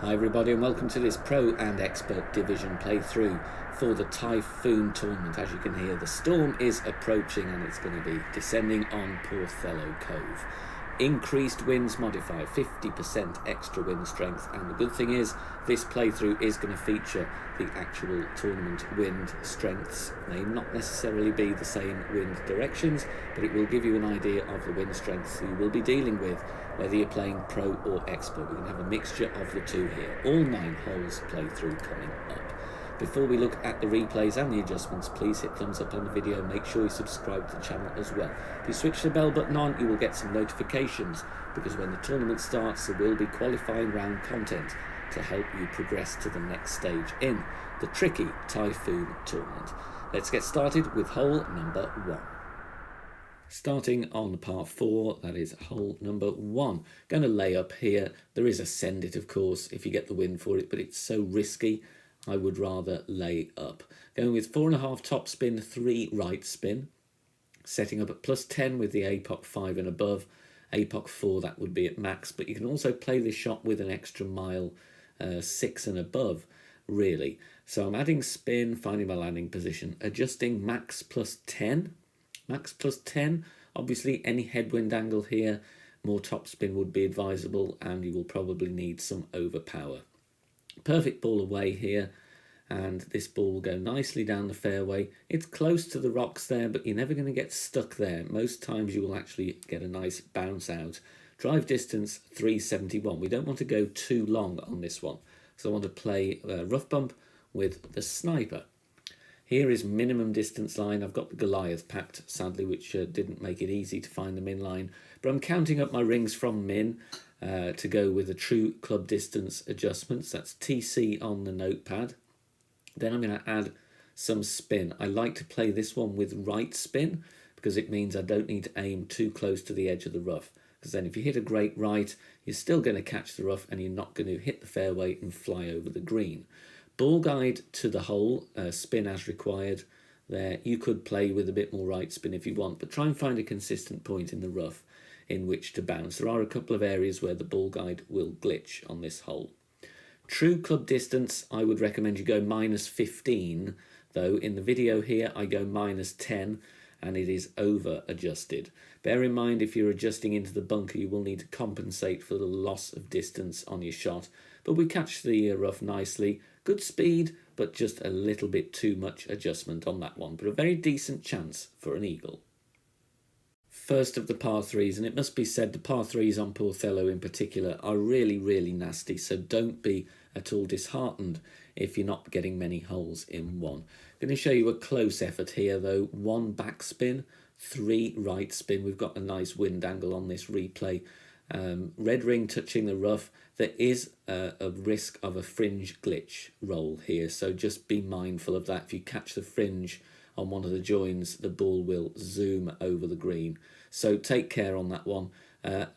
Hi everybody and welcome to this Pro and Expert Division playthrough for the Typhoon Tournament. As you can hear, the storm is approaching and it's going to be descending on Porthello Cove. Increased winds modifier, 50% extra wind strength, and the good thing is this playthrough is going to feature the actual tournament wind strengths. May not necessarily be the same wind directions, but it will give you an idea of the wind strengths you will be dealing with, whether you're playing pro or expert. We're going to have a mixture of the two here. All 9 holes playthrough coming up. Before we look at the replays and the adjustments, please hit thumbs up on the video. Make sure you subscribe to the channel as well. If you switch the bell button on, you will get some notifications, because when the tournament starts, there will be qualifying round content to help you progress to the next stage in the tricky Typhoon Tournament. Let's get started with hole number 1. Starting on par 4, that is hole number 1. Going to lay up here. There is a send it, of course, if you get the wind for it, but it's so risky. I would rather lay up. Going with 4.5 top spin, 3 right spin. Setting up at plus 10 with the APOC 5 and above. APOC 4, that would be at max, but you can also play this shot with an extra mile 6 and above, really. So I'm adding spin, finding my landing position, adjusting max plus 10. Max plus 10, obviously any headwind angle here, more topspin would be advisable, and you will probably need some overpower. Perfect ball away here, and this ball will go nicely down the fairway. It's close to the rocks there, but you're never going to get stuck there. Most times you will actually get a nice bounce out. Drive distance 371. We don't want to go too long on this one, so I want to play rough bump with the sniper. Here is minimum distance line. I've got the Goliath packed, sadly, which didn't make it easy to find the min line. But I'm counting up my rings from min to go with a true club distance adjustments. That's TC on the notepad. Then I'm going to add some spin. I like to play this one with right spin, because it means I don't need to aim too close to the edge of the rough. Because then if you hit a great right, you're still going to catch the rough and you're not going to hit the fairway and fly over the green. Ball guide to the hole, spin as required there. You could play with a bit more right spin if you want, but try and find a consistent point in the rough in which to bounce. There are a couple of areas where the ball guide will glitch on this hole. True club distance, I would recommend you go minus 15, though in the video here I go minus 10 and it is over adjusted. Bear in mind, if you're adjusting into the bunker, you will need to compensate for the loss of distance on your shot, but we catch the rough nicely. Good speed, but just a little bit too much adjustment on that one, but a very decent chance for an eagle. First of the par 3s, and it must be said the par 3s on Porthello in particular are really, really nasty, so don't be at all disheartened if you're not getting many holes in one. I'm going to show you a close effort here though. 1 backspin, 3 right spin. We've got a nice wind angle on this replay. Red ring touching the rough. There is a risk of a fringe glitch roll here, so just be mindful of that. If you catch the fringe on one of the joins, the ball will zoom over the green, so take care on that one.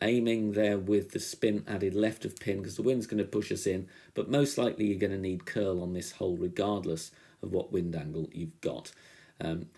Aiming there with the spin added left of pin, because the wind's going to push us in, but most likely you're going to need curl on this hole regardless of what wind angle you've got.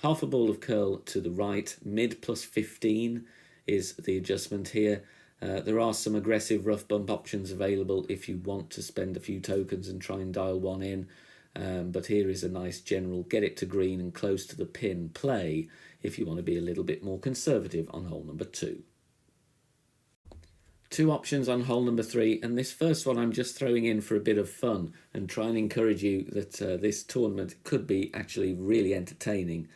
Half a ball of curl to the right, mid plus 15 is the adjustment here. There are some aggressive rough bump options available if you want to spend a few tokens and try and dial one in. But here is a nice general get it to green and close to the pin play if you want to be a little bit more conservative on hole number 2. 2 options on hole number 3, and this first one I'm just throwing in for a bit of fun and try and encourage you that this tournament could be actually really entertaining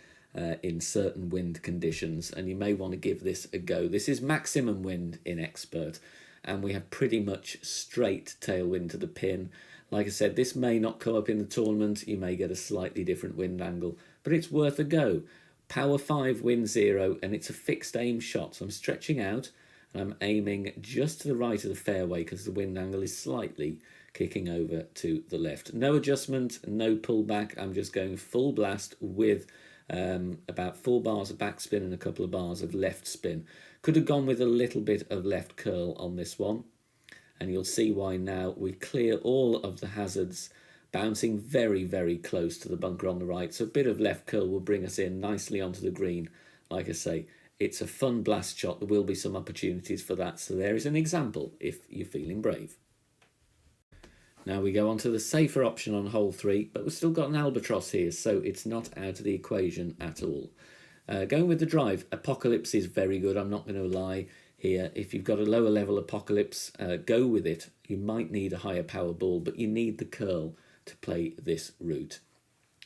in certain wind conditions, and you may want to give this a go. This is maximum wind in expert, and we have pretty much straight tailwind to the pin. Like I said, this may not come up in the tournament. You may get a slightly different wind angle, but it's worth a go. Power 5, wind 0, and it's a fixed aim shot. So I'm stretching out and I'm aiming just to the right of the fairway because the wind angle is slightly kicking over to the left. No adjustment, no pullback. I'm just going full blast with about 4 bars of backspin and a couple of bars of left spin. Could have gone with a little bit of left curl on this one, and you'll see why now. We clear all of the hazards, bouncing very, very close to the bunker on the right, so a bit of left curl will bring us in nicely onto the green. Like I say, it's a fun blast shot. There will be some opportunities for that, so there is an example if you're feeling brave. Now we go on to the safer option on hole 3, but we've still got an albatross here, so it's not out of the equation at all. Going with the drive, Apocalypse is very good, I'm not going to lie here. If you've got a lower level Apocalypse, go with it. You might need a higher power ball, but you need the curl to play this route.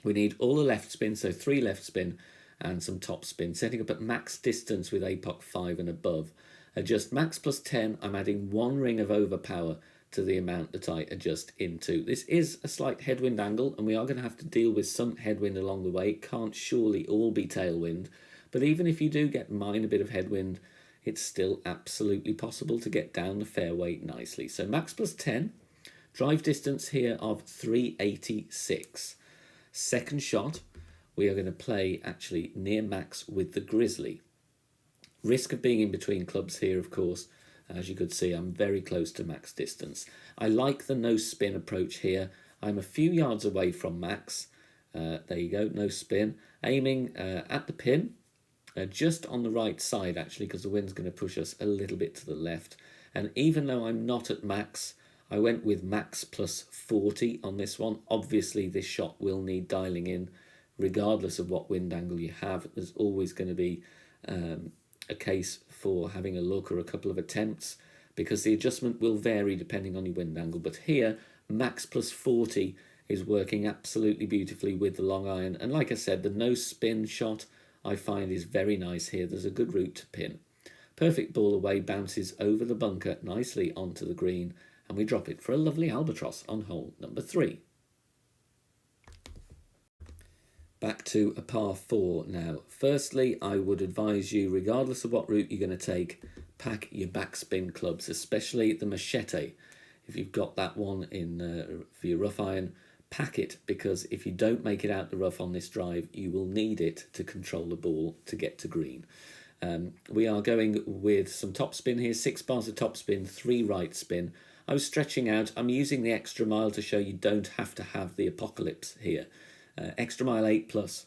We need all the left spin, so 3 left spin and some top spin, setting up at max distance with APOC 5 and above. Adjust max plus 10, I'm adding 1 ring of overpower to the amount that I adjust into. This is a slight headwind angle, and we are going to have to deal with some headwind along the way. It can't surely all be tailwind, but even if you do get minor bit of headwind, it's still absolutely possible to get down the fairway nicely. So max plus 10, drive distance here of 386. Second shot, we are going to play actually near max with the Grizzly. Risk of being in between clubs here, of course. As you could see, I'm very close to max distance. I like the no spin approach here. I'm a few yards away from max. There you go, no spin. Aiming at the pin, just on the right side actually, because the wind's going to push us a little bit to the left. And even though I'm not at max, I went with max plus 40 on this one. Obviously, this shot will need dialing in, regardless of what wind angle you have. There's always going to be a case for having a look or a couple of attempts, because the adjustment will vary depending on your wind angle. But here, max plus 40 is working absolutely beautifully with the long iron. And like I said, the no spin shot I find is very nice here. There's a good route to pin. Perfect ball away, bounces over the bunker nicely onto the green, and we drop it for a lovely albatross on hole number 3. Back to a par 4 now. Firstly, I would advise you, regardless of what route you're going to take, pack your backspin clubs, especially the machete. If you've got that one in for your rough iron, pack it, because if you don't make it out the rough on this drive, you will need it to control the ball to get to green. We are going with some top spin here, 6 bars of top spin, 3 right spin. I was stretching out. I'm using the extra mile to show you don't have to have the Apocalypse here. Extra mile 8+.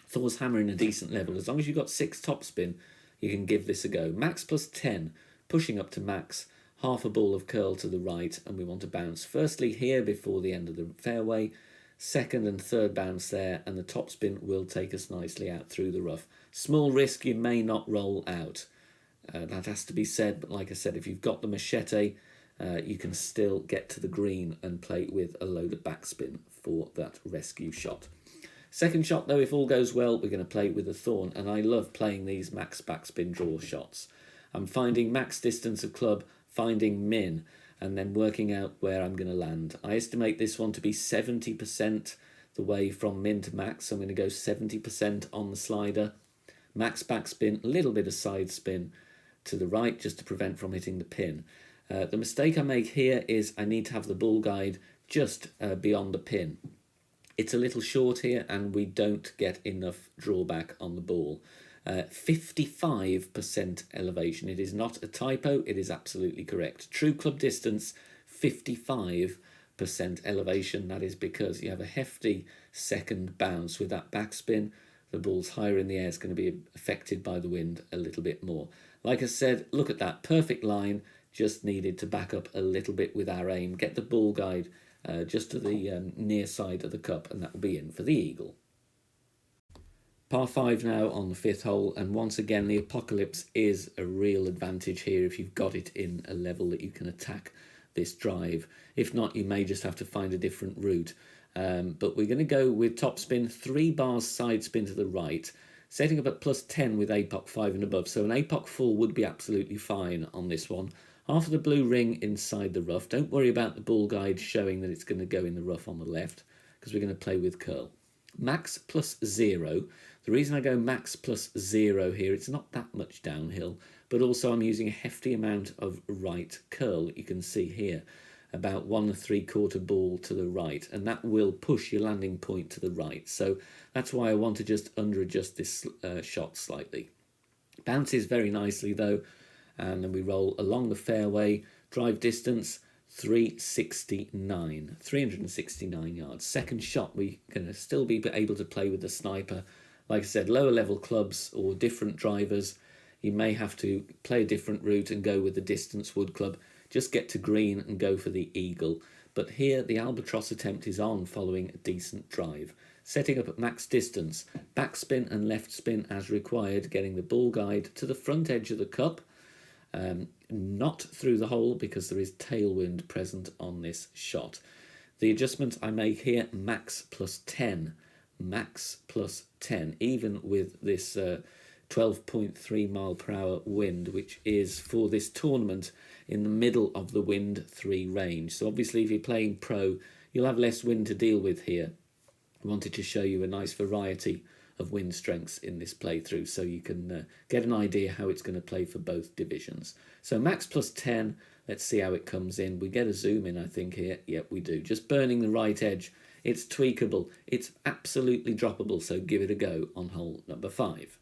Thor's hammer in a decent level. As long as you've got 6 top spin, you can give this a go. Max plus 10, pushing up to max, half a ball of curl to the right, and we want to bounce firstly here before the end of the fairway, second and third bounce there, and the top spin will take us nicely out through the rough. Small risk, you may not roll out. That has to be said, but like I said, if you've got the machete, you can still get to the green and play with a load of backspin for that rescue shot. Second shot though, if all goes well, we're going to play with a thorn, and I love playing these max backspin draw shots. I'm finding max distance of club, finding min, and then working out where I'm going to land. I estimate this one to be 70% the way from min to max, so I'm going to go 70% on the slider. Max backspin, a little bit of side spin to the right just to prevent from hitting the pin. The mistake I make here is I need to have the ball guide just beyond the pin. It's a little short here, and we don't get enough drawback on the ball. 55% elevation. It is not a typo, it is absolutely correct. True club distance, 55% elevation. That is because you have a hefty second bounce with that backspin. The ball's higher in the air, is going to be affected by the wind a little bit more. Like I said, look at that perfect line. Just needed to back up a little bit with our aim, get the ball guide just to the near side of the cup, and that will be in for the eagle. Par 5 now on the 5th hole, and once again the Apocalypse is a real advantage here if you've got it in a level that you can attack this drive. If not, you may just have to find a different route. But we're going to go with top spin, 3 bars side spin to the right, setting up at plus 10 with APOC 5 and above. So an APOC 4 would be absolutely fine on this one. Half of the blue ring inside the rough. Don't worry about the ball guide showing that it's going to go in the rough on the left, because we're going to play with curl. Max plus 0. The reason I go max plus 0 here, it's not that much downhill, but also I'm using a hefty amount of right curl, you can see here, about 1 3/4 ball to the right, and that will push your landing point to the right. So that's why I want to just under-adjust this shot slightly. Bounces very nicely though, and then we roll along the fairway. Drive distance 369 yards. Second shot, we're going to still be able to play with the sniper. Like I said, lower level clubs or different drivers, you may have to play a different route and go with the distance wood club. Just get to green and go for the eagle. but here the albatross attempt is on following a decent drive. Setting up at max distance, backspin and left spin as required, getting the ball guide to the front edge of the cup, not through the hole because there is tailwind present on this shot. The adjustment I make here, max plus 10, max plus 10, even with this 12.3 mile per hour wind, which is for this tournament in the middle of the wind 3 range. So obviously if you're playing pro, you'll have less wind to deal with here. I wanted to show you a nice variety of wind strengths in this playthrough so you can get an idea how it's going to play for both divisions. So max plus 10, let's see how it comes in. We get a zoom in, I think, here. Yep, we do. Just burning the right edge. It's tweakable. It's absolutely droppable, so give it a go on hole number 5.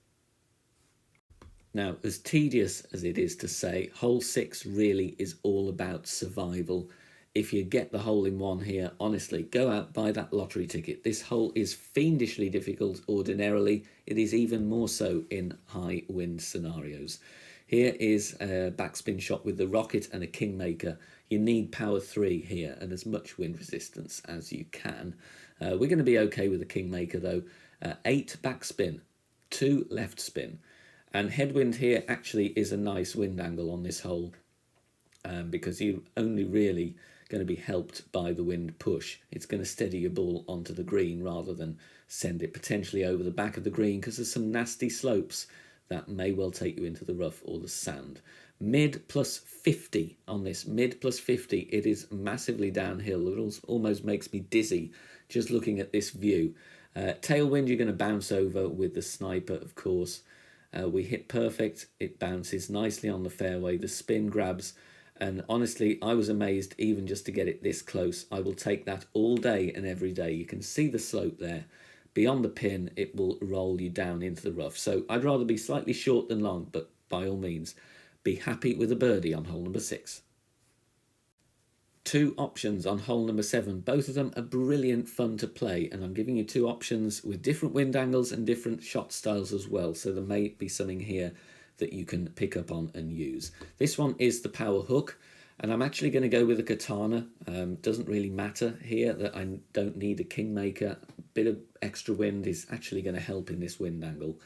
Now, as tedious as it is to say, hole 6 really is all about survival. If you get the hole in one here, honestly, go out, buy that lottery ticket. This hole is fiendishly difficult ordinarily. It is even more so in high wind scenarios. Here is a backspin shot with the rocket and a kingmaker. You need power 3 here and as much wind resistance as you can. We're going to be okay with the kingmaker though. 8 backspin, 2 left spin. And headwind here actually is a nice wind angle on this hole because you're only really going to be helped by the wind push. It's going to steady your ball onto the green rather than send it potentially over the back of the green because there's some nasty slopes that may well take you into the rough or the sand. Mid plus 50 on this, mid plus 50, it is massively downhill. It almost makes me dizzy just looking at this view. Tailwind you're going to bounce over with the sniper, of course. We hit perfect, it bounces nicely on the fairway, the spin grabs, and honestly I was amazed even just to get it this close. I will take that all day and every day. You can see the slope there. Beyond the pin it will roll you down into the rough, so I'd rather be slightly short than long, but by all means be happy with a birdie on hole number 6. 2 options on hole number 7. Both of them are brilliant fun to play, and I'm giving you 2 options with different wind angles and different shot styles as well, so there may be something here that you can pick up on and use. This one is the power hook, and I'm actually going to go with a katana. Doesn't really matter here that I don't need a kingmaker. A bit of extra wind is actually going to help in this wind angle.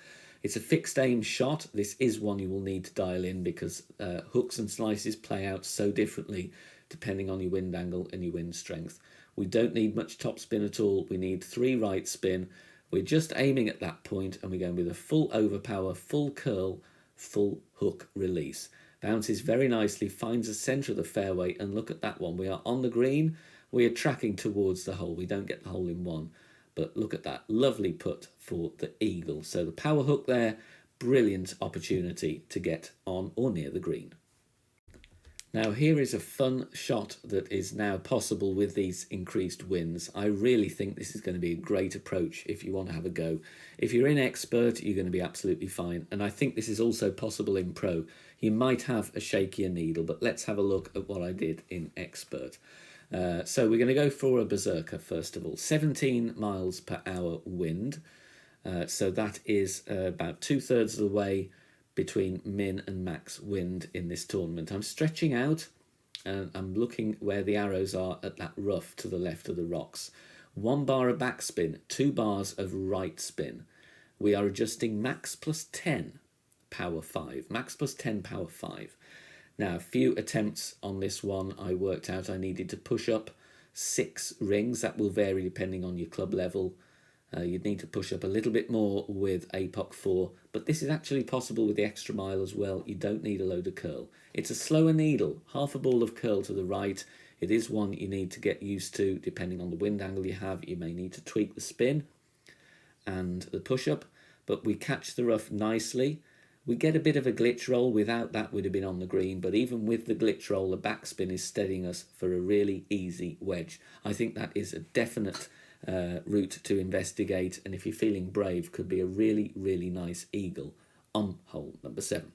It's a fixed aim shot. This is one you will need to dial in because hooks and slices play out so differently depending on your wind angle and your wind strength. We don't need much top spin at all. We need 3 right spin. We're just aiming at that point and we're going with a full overpower, full curl, full hook release. Bounces very nicely, finds the centre of the fairway, and look at that one. We are on the green. We are tracking towards the hole. We don't get the hole in one, but look at that. Lovely put for the eagle. So the power hook there, brilliant opportunity to get on or near the green. Now here is a fun shot that is now possible with these increased winds. I really think this is going to be a great approach if you want to have a go. If you're in expert, you're going to be absolutely fine. And I think this is also possible in pro. You might have a shakier needle, but let's have a look at what I did in expert. So we're going to go for a berserker first of all. 17 miles per hour wind. So that is about 2/3 of the way between min and max wind in this tournament. I'm stretching out and I'm looking where the arrows are at that rough to the left of the rocks. 1 bar of backspin, 2 bars of right spin. We are adjusting max plus 10 power 5. Max plus 10 power 5. Now a few attempts on this one. I worked out I needed to push up 6 rings. That will vary depending on your club level. You'd need to push up a little bit more with APOC 4, but this is actually possible with the extra mile as well. You don't need a load of curl. It's a slower needle, half a ball of curl to the right. It is one you need to get used to depending on the wind angle you have. You may need to tweak the spin and the push-up, but we catch the rough nicely. We get a bit of a glitch roll. Without that, we'd have been on the green, but even with the glitch roll, the backspin is steadying us for a really easy wedge. I think that is a definite route to investigate, and if you're feeling brave, could be a really, really nice eagle on hole number 7.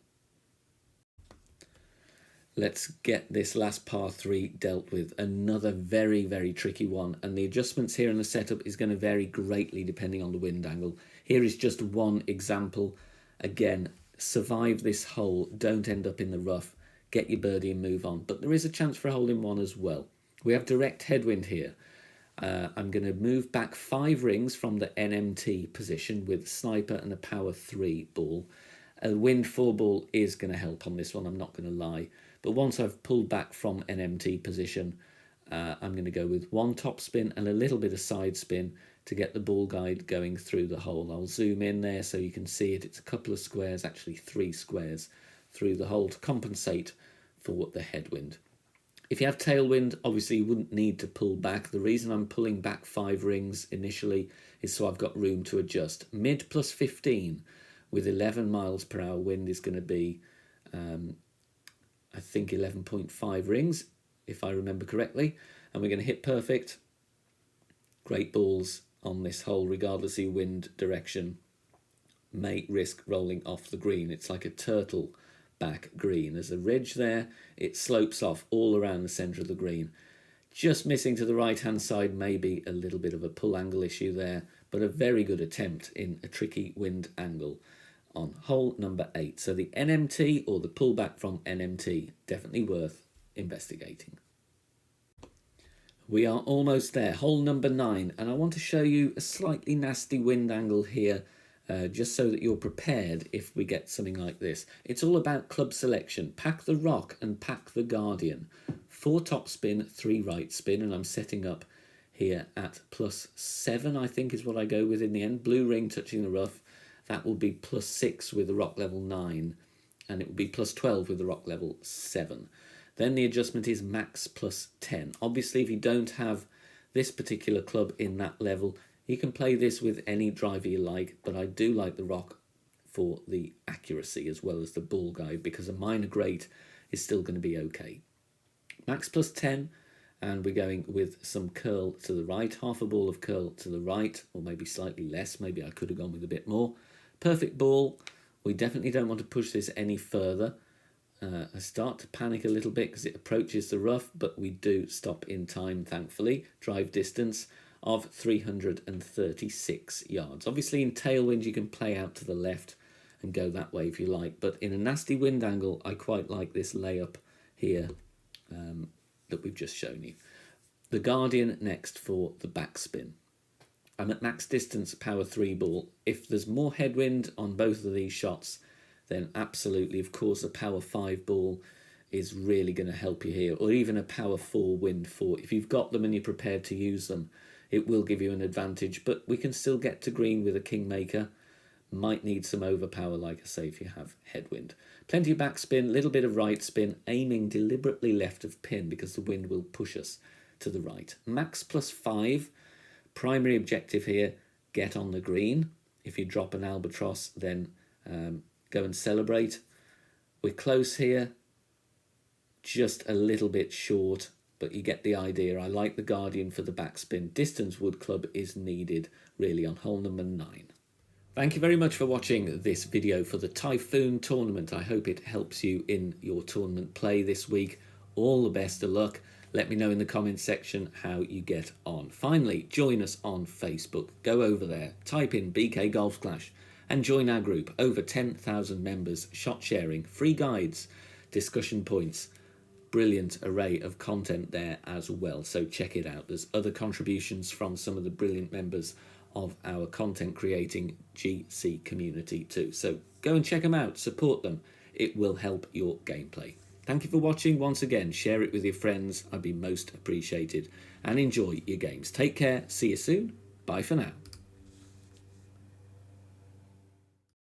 Let's get this last par 3 dealt with. Another very, very tricky one, and the adjustments here in the setup is going to vary greatly depending on the wind angle. Here is just one example. Again, survive this hole, don't end up in the rough, get your birdie and move on, but there is a chance for a hole in one as well. We have direct headwind here. I'm going to move back 5 rings from the NMT position with sniper and a power 3 ball. A wind 4 ball is going to help on this one, I'm not going to lie. But once I've pulled back from NMT position, I'm going to go with 1 top spin and a little bit of side spin to get the ball guide going through the hole. I'll zoom in there so you can see it. It's a couple of squares, actually 3 squares through the hole to compensate for the headwind. If you have tailwind, obviously you wouldn't need to pull back. The reason I'm pulling back 5 rings initially is so I've got room to adjust. Mid plus 15 with 11 miles per hour wind is going to be, I think, 11.5 rings, if I remember correctly. And we're going to hit perfect. Great balls on this hole, regardless of your wind direction. May risk rolling off the green. It's like a turtle back green. There's a ridge there. It slopes off all around the centre of the green. Just missing to the right hand side, maybe a little bit of a pull angle issue there, but a very good attempt in a tricky wind angle on hole number 8. So the NMT, or the pullback from NMT, definitely worth investigating. We are almost there, hole number 9, and I want to show you a slightly nasty wind angle here, just so that you're prepared if we get something like this. It's all about club selection. Pack the rock and pack the guardian. 4 top spin, 3 right spin, and I'm setting up here at plus 7, I think is what I go with in the end. Blue ring touching the rough. That will be plus 6 with the rock level 9, and it will be plus 12 with the rock level 7. Then the adjustment is max plus 10. Obviously, if you don't have this particular club in that level, you can play this with any driver you like, but I do like the rock for the accuracy as well as the ball guide, because a minor great is still going to be okay. Max plus 10, and we're going with some curl to the right, half a ball of curl to the right, or maybe slightly less. Maybe I could have gone with a bit more. Perfect ball. We definitely don't want to push this any further. I start to panic a little bit because it approaches the rough, but we do stop in time, thankfully. Drive distance of 336 yards. Obviously in tailwind you can play out to the left and go that way if you like, but in a nasty wind angle I quite like this layup here that we've just shown you. The guardian next for the backspin. I'm at max distance, power 3 ball. If there's more headwind on both of these shots, then absolutely, of course, a power 5 ball is really going to help you here, or even a power 4 wind 4. If you've got them and you're prepared to use them, it will give you an advantage, but we can still get to green with a kingmaker. Might need some overpower, like I say, if you have headwind. Plenty of backspin, little bit of right spin, aiming deliberately left of pin because the wind will push us to the right. Max plus 5, primary objective here, get on the green. If you drop an albatross, then go and celebrate. We're close here, just a little bit short, but you get the idea. I like the guardian for the backspin. Distance wood club is needed really on hole number 9. Thank you very much for watching this video for the Typhoon Tournament. I hope it helps you in your tournament play this week. All the best of luck. Let me know in the comments section how you get on. Finally, join us on Facebook. Go over there, type in BK Golf Clash, and join our group. Over 10,000 members, shot sharing, free guides, discussion points, brilliant array of content there as well. So check it out. There's other contributions from some of the brilliant members of our content creating GC community too. So go and check them out, support them. It will help your gameplay. Thank you for watching once again. Share it with your friends. I'd be most appreciated. And enjoy your games. Take care. See you soon. Bye for now.